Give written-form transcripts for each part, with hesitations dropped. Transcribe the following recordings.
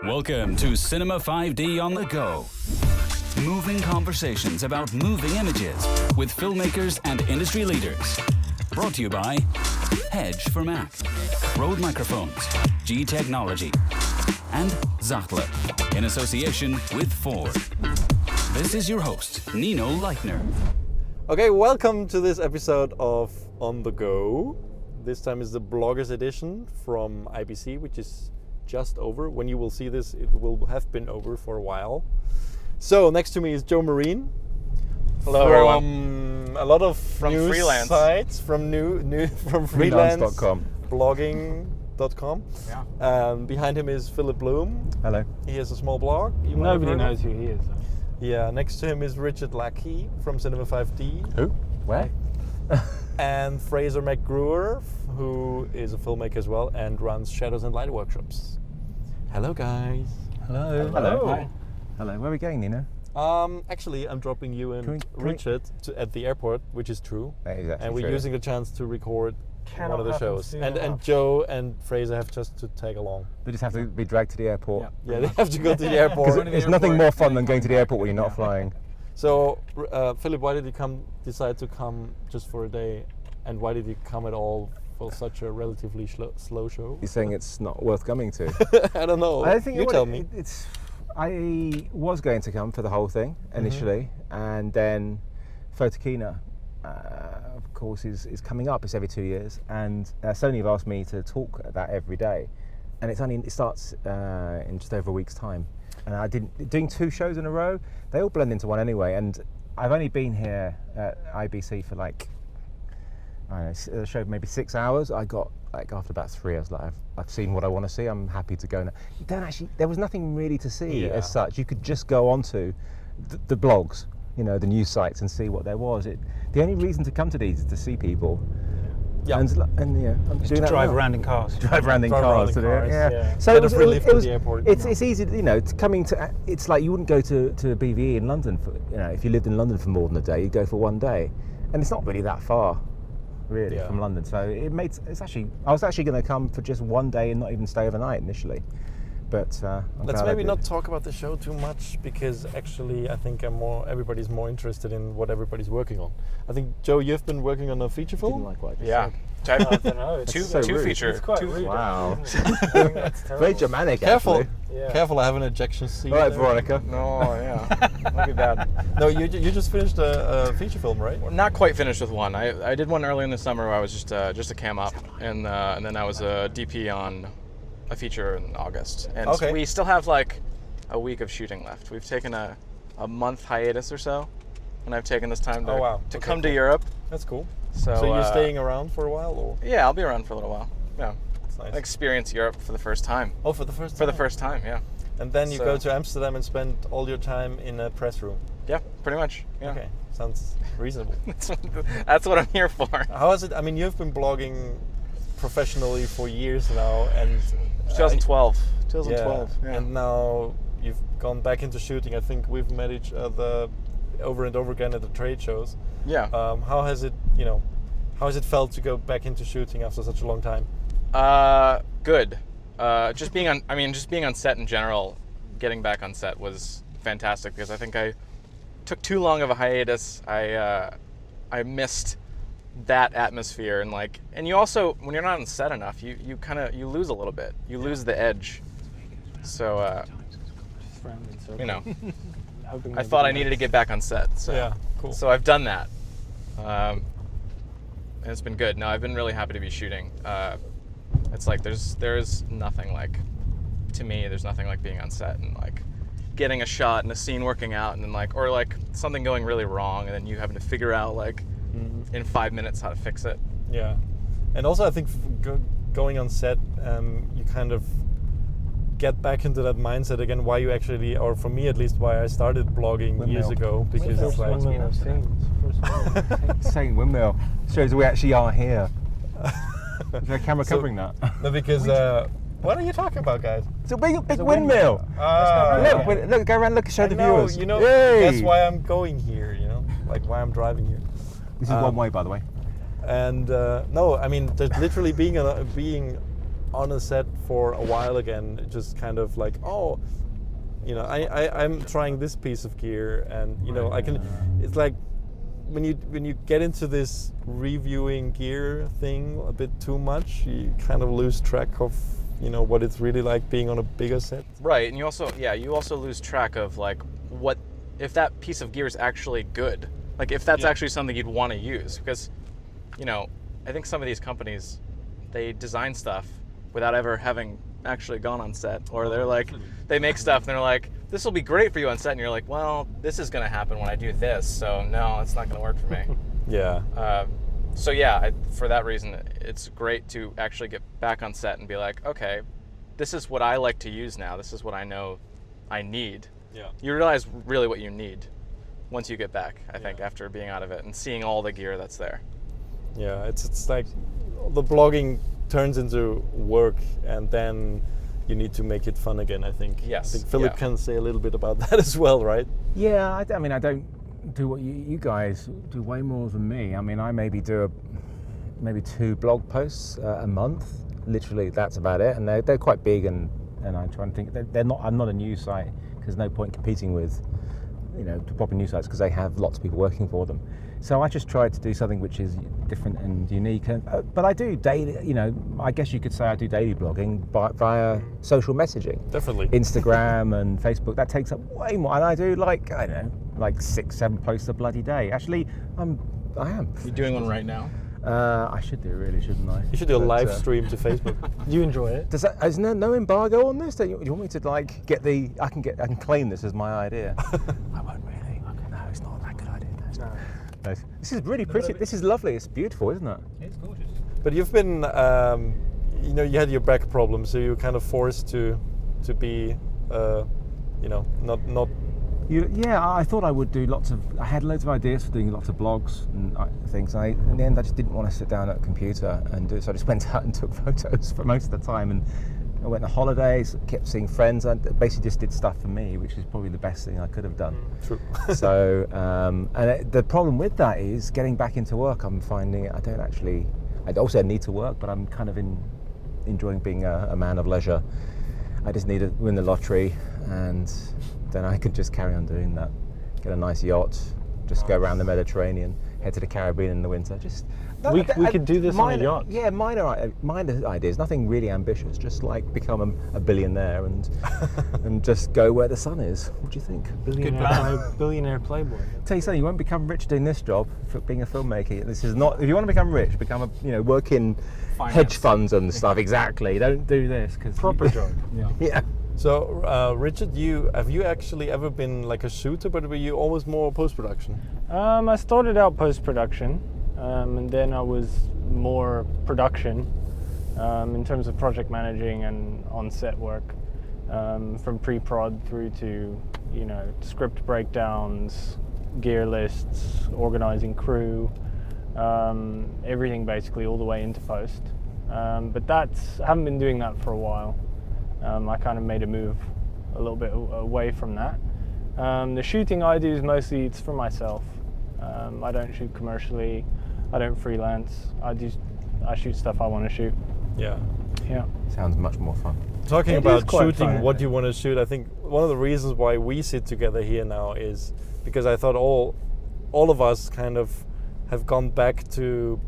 Welcome to Cinema 5D on the Go. Moving conversations about moving images with filmmakers and industry leaders. Brought to you by Hedge for Mac, Rode Microphones, G Technology, and Zachtle, in association with Ford. This is your host, Nino Leitner. Okay, welcome to this episode of On the Go. This time is the Bloggers edition from IBC, which is just over. When you will see this, it will have been over for a while. So next to me is Joe Marine. Hello, from a lot of news freelance sites, from freelance, blogging.com. Yeah. Behind him is Philip Bloom. Hello. He has a small blog. Nobody knows who he is. Yeah, next to him is Richard Lackey from Cinema 5D. Who? Where? And Fraser McGruer, who is a filmmaker as well and runs Shadows and Light workshops. Hello, guys. Hello. Hello. Hi. Hello. Where are we going, Nino? Actually, I'm dropping you and Can we- Richard at the airport, which is true. That is actually And we're true. using the chance to record one of the happen shows. soon And enough. Joe and Fraser have just to tag along. They just have to be dragged to the airport. Yeah, they have to go to the Because airport. there's nothing more fun than going to the airport when you're not flying. So, Philip, why did you decide to come just for a day? And why did you come at all for such a relatively slow show? You're saying it's not worth coming to. I don't know. I think you tell me. I was going to come for the whole thing initially, and then Photokina, of course, is coming up. It's every 2 years, and Sony have asked me to talk at that every day, and it starts in just over a week's time. And I didn't doing 2 shows in a row. They all blend into one anyway, and I've only been here at IBC for like, I don't know, a show maybe 6 hours. I got like after about 3, I was like, I've seen what I want to see. I'm happy to go now. You don't actually. There was nothing really to see as such. You could just go onto the blogs, the news sites, and see what there was. The only reason to come to these is to see people. Yeah. And yeah, I'm Just doing to that drive now. around in cars. Drive around in Drive around cars. in to do it, cars, yeah. yeah. So Bit of relief it to was, the airport. It's easy, to coming to. It's like you wouldn't go to BVE in London for, if you lived in London for more than a day, you'd go for one day, and it's not really that far, really, from London. So I was actually going to come for just one day and not even stay overnight initially, but Let's maybe not talk about the show too much, because actually I think everybody's more interested in what everybody's working on. I think, Joe, you've been working on a feature film? Didn't like what I just Yeah. said. I don't know. That's Two so rude. feature. It's quite Two- rude. wow. That's terrible. Very Germanic, Careful, actually. Yeah. careful, I have an ejection seat. All right, there. Veronica. No, yeah. That'd be bad. No, you just finished a feature film, right? Well, not quite finished with one. I did one early in the summer where I was just a cam up, and then I was a DP on a feature in August. And Okay. we still have like a week of shooting left. We've taken a month hiatus or so, and I've taken this time to, Oh, wow. to Okay, come to cool. Europe. That's cool. So, So you're staying around for a while, or? Yeah, I'll be around for a little while. Yeah. That's nice. Experience Europe for the first time. Oh, for the first time? For the first time, yeah. And then you So- go to Amsterdam and spend all your time in a press room. Yeah, pretty much. Yeah. Okay, sounds reasonable. That's what I'm here for. How is it? I mean, you've been blogging professionally for years now, and 2012. 2012. Yeah. And now you've gone back into shooting. I think we've met each other over and over again at the trade shows. Yeah. How has it, how has it felt to go back into shooting after such a long time? Good. Just being on set in general, getting back on set was fantastic, because I think I took too long of a hiatus. I missed that atmosphere, and you also, when you're not on set enough, you lose a little bit. You lose the edge. So I thought I needed to get back on set. So Yeah, cool. So I've done that. And it's been good. No, I've been really happy to be shooting. It's like there's nothing like, to me, there's nothing like being on set and like getting a shot and a scene working out, and then or something going really wrong, and then you having to figure out in 5 minutes how to fix it. Yeah, and also I think going on set, you kind of get back into that mindset again. Why you actually, or for me at least, why I started blogging years ago, because it's like saying windmill shows we actually are here. Is there a camera So- covering that? no, because what are you talking about, guys? It's a big windmill. Look, go around, look, show the viewers. Yay! That's why I'm going here. Like why I'm driving here. This is one way, by the way. And no, I mean, there's literally being on a set for a while again, just kind of like, oh, you know, I'm trying this piece of gear, and you know, I can. It's like when you get into this reviewing gear thing a bit too much, you kind of lose track of, you know, what it's really like being on a bigger set. Right, and you also lose track of like what if that piece of gear is actually good. Like if that's actually something you'd want to use, because, you know, I think some of these companies, they design stuff without ever having actually gone on set, or they're like, they make stuff and they're like, this will be great for you on set, and you're like, well, this is going to happen when I do this, so no, it's not going to work for me. Yeah. So yeah, for that reason, it's great to actually get back on set and be like, okay, this is what I like to use now. This is what I know I need. Yeah. You realize really what you need once you get back, I think, after being out of it and seeing all the gear that's there. Yeah, it's like the blogging turns into work, and then you need to make it fun again, I think. Yes. I think Philip can say a little bit about that as well, right? Yeah, I mean, I don't do what you guys do way more than me. I mean, I maybe do maybe 2 blog posts a month. Literally, that's about it. And they're quite big, and I try and think they're not. I'm not a news site, because there's no point competing with, you know, proper news sites, because they have lots of people working for them. So I just try to do something which is different and unique. And, but I do daily, you know, I guess you could say I do daily blogging via social messaging. Definitely. Instagram and Facebook, that takes up way more. And I do like, I don't know, like 6-7 posts a bloody day. Actually, I am. You're doing one right now? I should do, really, shouldn't I? You should do a live stream to Facebook. Do you enjoy it? Is there no embargo on this? Do you want me to like get the? I can claim this as my idea. I won't really. Okay. No, it's not that good idea. No. This is really pretty. This is lovely. It's beautiful, isn't it? It's gorgeous. But you've been, you know, you had your back problem, so you were kind of forced to be, you know, not. Yeah, I thought I would do I had loads of ideas for doing lots of blogs and things. In the end, I just didn't want to sit down at a computer and do it, so I just went out and took photos for most of the time. And I went on holidays, kept seeing friends, and basically just did stuff for me, which is probably the best thing I could have done. True. So, the problem with that is getting back into work. I'm finding I also need to work, but I'm kind of enjoying being a man of leisure. I just need to win the lottery, and then I could just carry on doing that. Get a nice yacht, just go around the Mediterranean, head to the Caribbean in the winter. We could do this on a yacht. Yeah, minor ideas, nothing really ambitious. Just like become a billionaire and just go where the sun is. What do you think? Billionaire playboy. Tell you something, you won't become rich doing this job, for being a filmmaker. This is not. If you want to become rich, work in hedge funds and stuff. Exactly. Don't do this, because Proper job. Yeah. Yeah. So, Richard, have you actually ever been like a shooter, but were you always more post-production? I started out post-production, and then I was more production in terms of project managing and on-set work, from pre-prod through to, you know, script breakdowns, gear lists, organizing crew, everything basically all the way into post. But I haven't been doing that for a while. I kind of made a move a little bit away from that. The shooting I do is mostly it's for myself. I don't shoot commercially. I don't freelance. I shoot stuff I want to shoot. Yeah. Yeah. Sounds much more fun. Talking It about is quite shooting fun. what you want to shoot, I think one of the reasons why we sit together here now is because I thought all of us kind of have gone back to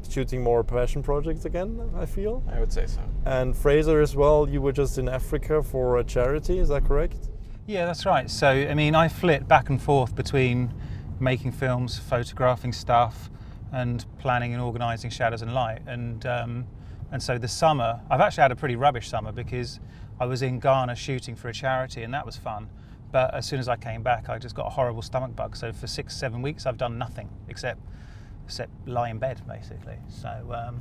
shooting more passion projects again, I feel. I would say so. And Fraser as well, you were just in Africa for a charity, is that correct? Yeah, that's right. So, I mean, I flit back and forth between making films, photographing stuff, and planning and organising Shadows and Light. And so this summer, I've actually had a pretty rubbish summer because I was in Ghana shooting for a charity, and that was fun. But as soon as I came back, I just got a horrible stomach bug. So for 6-7 weeks, I've done nothing except lie in bed, basically. So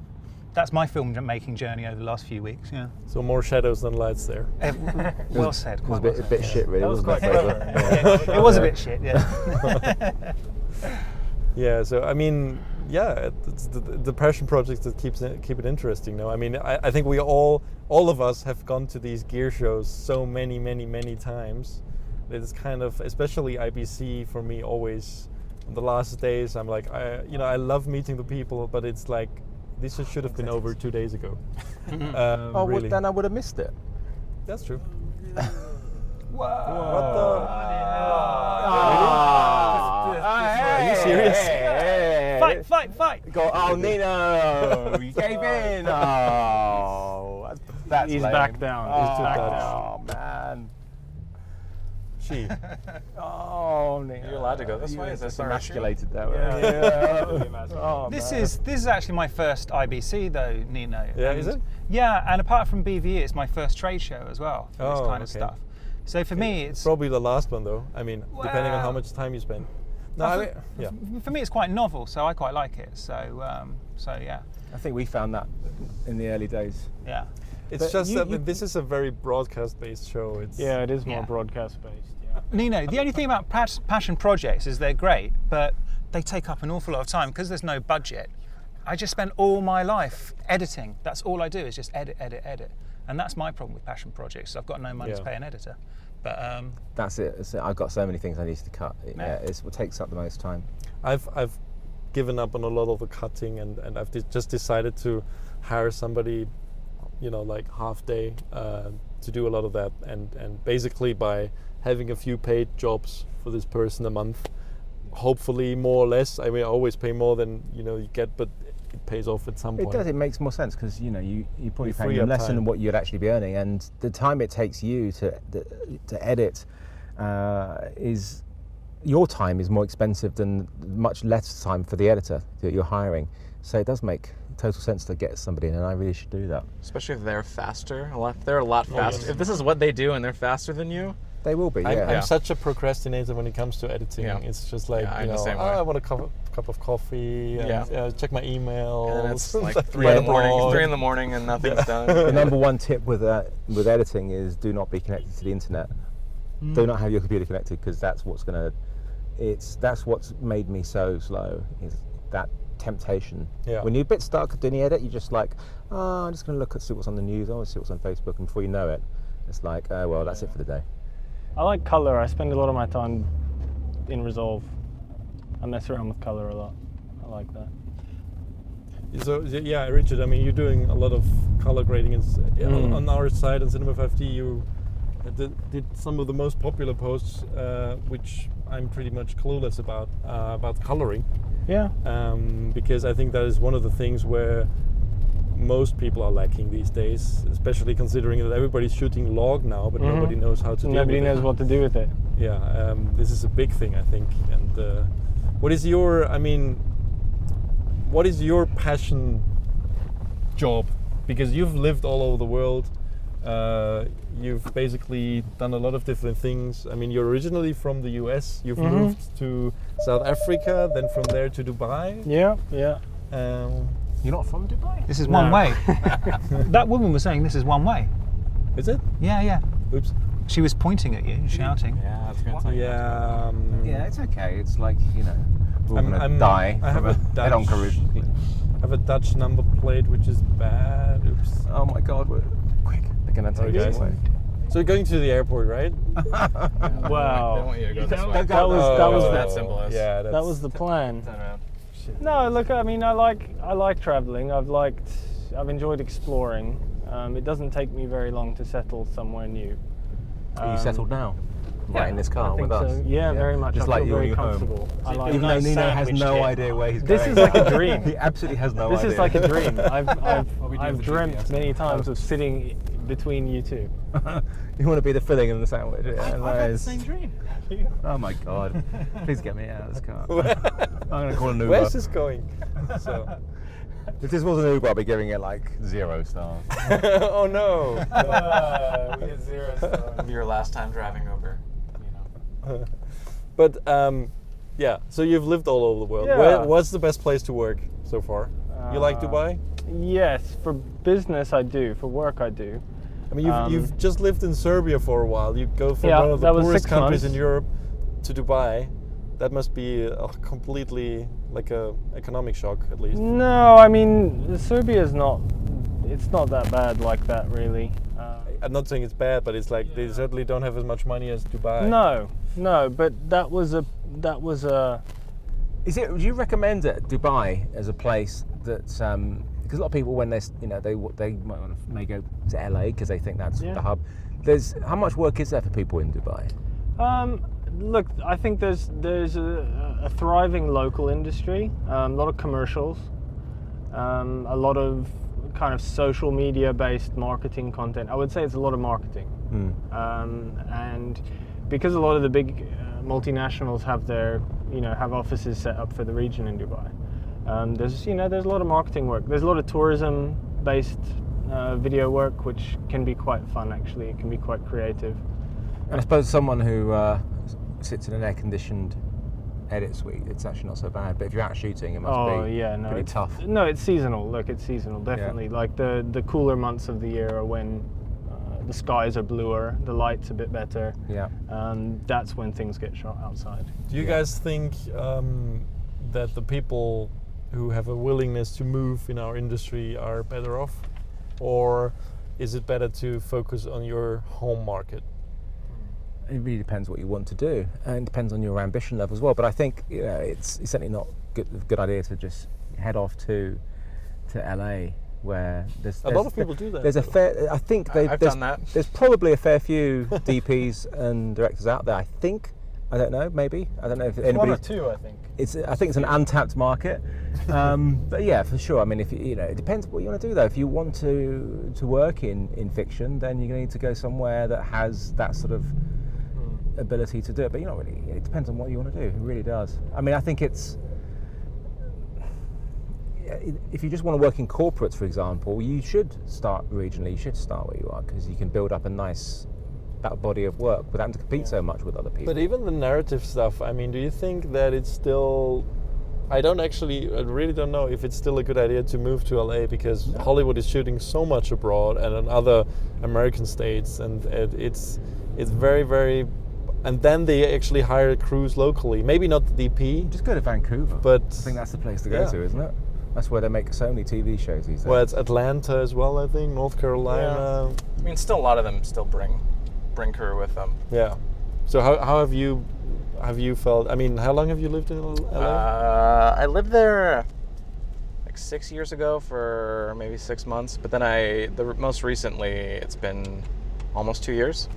that's my film-making journey over the last few weeks. Yeah. So more shadows than lights there. Well said. It was Quite a well bit said. shit, really, That was wasn't it? quite Fraser? clever. It was a bit shit, yeah. Yeah, so I mean, yeah, it's the passion projects that keep it interesting. No, I mean, I think we all of us have gone to these gear shows so many times. It's kind of, especially IBC for me, always on the last days. I'm like, I love meeting the people, but it's like, This should have been over 2 days ago. Really. Then I would have missed it. That's true. Whoa! What the? Are you serious? Fight! Go! Oh, Nino! You gave in. Oh, that's He's lame. back down. He's back down. Oh man. She. Oh, Nino. You're allowed to go this way? Is this our issue? emasculated that way? Yeah. Oh, This man. is actually my first IBC though, Nino. Yeah, And- is it? Yeah, and apart from BVE, it's my first trade show as well. For this Oh, kind of okay. stuff. So for me, it's Probably the last one though. I mean, depending on how Well- much time you spend. No, I I mean, think- yeah. for me it's quite novel, so I quite like it. So yeah, I think we found that in the early days. yeah. It's But just you- that you- this is a very broadcast-based show. It's Yeah, it is more Yeah. broadcast based. Yeah. Nino, the only thing about passion projects is they're great, but they take up an awful lot of time because there's no budget. I just spend all my life editing. That's all I do is just edit. And that's my problem with passion projects. I've got no money to Yeah. pay an editor. But That's it. I've got so many things I need to cut. Yeah. It's what takes up the most time. I've given up on a lot of the cutting, and I've just decided to hire somebody, like half day to do a lot of that, and basically by having a few paid jobs for this person a month, hopefully more or less. I mean, I always pay more than you get, but it pays off at some It point. does. It makes more sense because you probably You paying free them up less than time. what you'd actually be earning, and the time it takes you to edit is your time is more expensive than much less time for the editor that you're hiring. So it does make total sense to get somebody in, and I really should do that. Especially if they're faster. If they're a lot faster. If this is what they do and they're faster than you, They will be. I'm Yeah. such a procrastinator when it comes to editing. Yeah. It's just like, Yeah, I'm the same way. I want a cup of coffee, and, Yeah. check my emails. and it's like Like 3 in the my morning. blog. 3 in the morning and nothing's The done. number one tip with editing is do not be connected to the internet. Do not have your computer connected because that's what's made me so slow. Is that temptation? Yeah. When you're a bit stuck doing the edit, you're just like, I'm just going to look at see what's on the news. See what's on Facebook, and before you know it, it's like, oh well, that's it for the day. I like color. I spend a lot of my time in Resolve. I mess around with color a lot. I like that. So yeah, Richard. I mean, you're doing a lot of color grading, and on our side on Cinema 5D, you did some of the most popular posts, which I'm pretty much clueless about coloring, Yeah. because I think that is one of the things where most people are lacking these days, especially considering that everybody's shooting log now, but nobody knows how to deal Nobody with knows it. what to do with it. Yeah, this is a big thing, I think. And what is your passion job? Because you've lived all over the world. You've basically done a lot of different things. I mean, you're originally from the US. You've moved to South Africa, then from there to Dubai. Yeah, yeah. You're not from Dubai? This is No. one way. That woman was saying this is one way. Is it? Yeah. Oops. She was pointing at you and shouting. Yeah, I was going to tell you. Yeah. Yeah, it's okay. It's like we're I'm- gonna I'm- die I have from a a head-on Dutch- collision. I have a Dutch number plate, which is bad. Oops. Oh my God! Quick, they're gonna take Okay. us away. So you're going to the airport, right? Wow. They want you to go this way. That was that symbol is. Yeah, that was the plan. Turn around. No, look, I mean, I like traveling. I've enjoyed exploring. It doesn't take me very long to settle somewhere new. Are you settled now? Right in this I car think with us? so. Yeah, very much. Just I like feel you very and your home. comfortable. I like Even though Nino has no idea where he's This going. is like a dream. He absolutely has no This idea. is like a dream. I've we do I've with the dreamt GPS. many times of sitting between you two. You want to be the filling in the sandwich. Yeah, that is- dream. Oh my God! Please get me out of this car. I'm gonna call an Uber. Where's this going? So. If this was an Uber, I'd be giving it like 0 stars. Oh no. We had 0 stars. Your last time driving Uber. But yeah, so you've lived all over the world. Yeah. What's the best place to work so far? You like Dubai? Yes, for business I do. For work I do. I mean, you've just lived in Serbia for a while. You go from Yeah, one of the that was poorest 6 countries months. in Europe to Dubai. That must be a completely like a economic shock, at least. No, I mean Serbia's not. It's not that bad like that, really. I'm not saying it's bad, but it's like they certainly don't have as much money as Dubai. No, but that was a. Would you recommend Dubai as a place that because a lot of people when they may go to LA because they think that's Yeah. the hub. How much work is there for people in Dubai? Look, I think there's a thriving local industry, a lot of commercials, a lot of kind of social media based marketing content. I would say it's a lot of marketing, and because a lot of the big multinationals have offices set up for the region in Dubai. There's a lot of marketing work. There's a lot of tourism based video work, which can be quite fun actually. It can be quite creative. And I suppose someone who sits in an air-conditioned edit suite, it's actually not so bad. But if you're out shooting, it must be pretty tough. No, it's seasonal. Look, it's seasonal, definitely. Yeah. Like the cooler months of the year are when the skies are bluer, the light's a bit better. Yeah. That's when things get shot outside. Do you guys think that the people who have a willingness to move in our industry are better off, or is it better to focus on your home market? It really depends what you want to do, and it depends on your ambition level as well. But I think it's certainly not a good idea to just head off to LA, where there's A lot of people do that. There's a fair. I think I've done that. There's probably a fair few DPs and directors out there. I think. I don't know. Maybe I don't know if anybody. One or two, I think. I think it's an untapped market, but yeah, for sure. I mean, if it depends what you want to do though. If you want to work in fiction, then you're going to need to go somewhere that has that sort of ability to do it. But it depends on what you want to do. It really does. I mean, I think it's if you just want to work in corporates, for example, you should start regionally. You should start where you are because you can build up a nice body of work without having to compete so much with other people. But even the narrative stuff, I mean, do you think that it's still... I really don't know if it's still a good idea to move to LA because Hollywood is shooting so much abroad and in other American states, and it's very, very... And then they actually hire crews locally. Maybe not the DP. Just go to Vancouver. But I think that's the place to go to, isn't it? That's where they make so many TV shows these days. Well, it's Atlanta as well, I think, North Carolina. I mean, still a lot of them still bring crew with them. Yeah. So how have you felt? I mean, how long have you lived in LA? I lived there like 6 years ago for maybe 6 months, but then most recently it's been almost 2 years.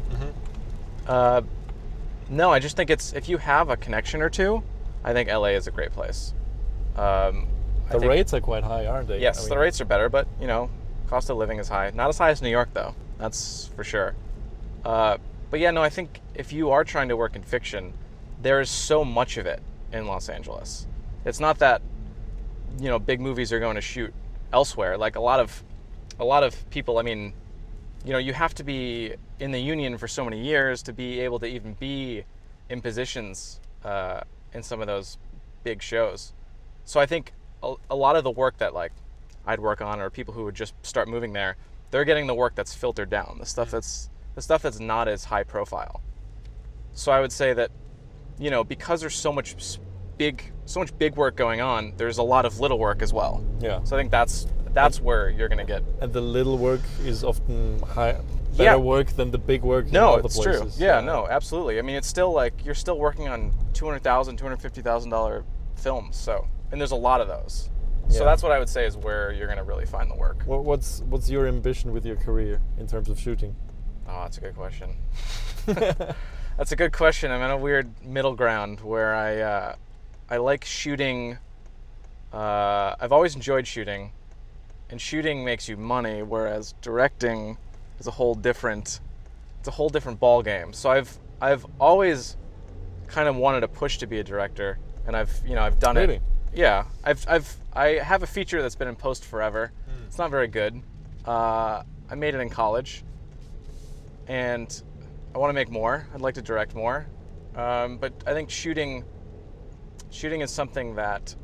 No, I just think if you have a connection or two, I think LA is a great place. The rates are quite high, aren't they? Yes, the rates are better, but cost of living is high. Not as high as New York though, that's for sure. But yeah, no, I think if you are trying to work in fiction, there is so much of it in Los Angeles. It's not that, big movies are going to shoot elsewhere. Like a lot of people, I mean, you have to be in the union for so many years to be able to even be in positions in some of those big shows. So I think a lot of the work that like I'd work on, or people who would just start moving there, they're getting the work that's filtered down, the stuff that's not as high profile. So I would say that, because there's so much big work going on, there's a lot of little work as well. Yeah. So I think that's where you're gonna get. And the little work is often better work than the big work. No, in other it's places. true. Yeah, no, absolutely. I mean, it's still like you're still working on $200,000, $250,000 films. So, and there's a lot of those. So that's what I would say is where you're gonna really find the work. What's your ambition with your career in terms of shooting? Oh, that's a good question. That's a good question. I'm in a weird middle ground where I like shooting. I've always enjoyed shooting, and shooting makes you money, whereas directing is a whole different ball game. So I've always kind of wanted to push to be a director, and I've done Really? it. Yeah, I have a feature that's been in post forever. It's not very good. I made it in college, and I want to make more. I'd like to direct more, but I think shooting is something that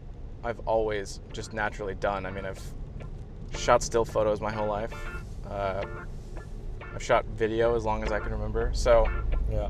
I've always just naturally done. I mean, I've shot still photos my whole life. I've shot video as long as I can remember. So Yeah.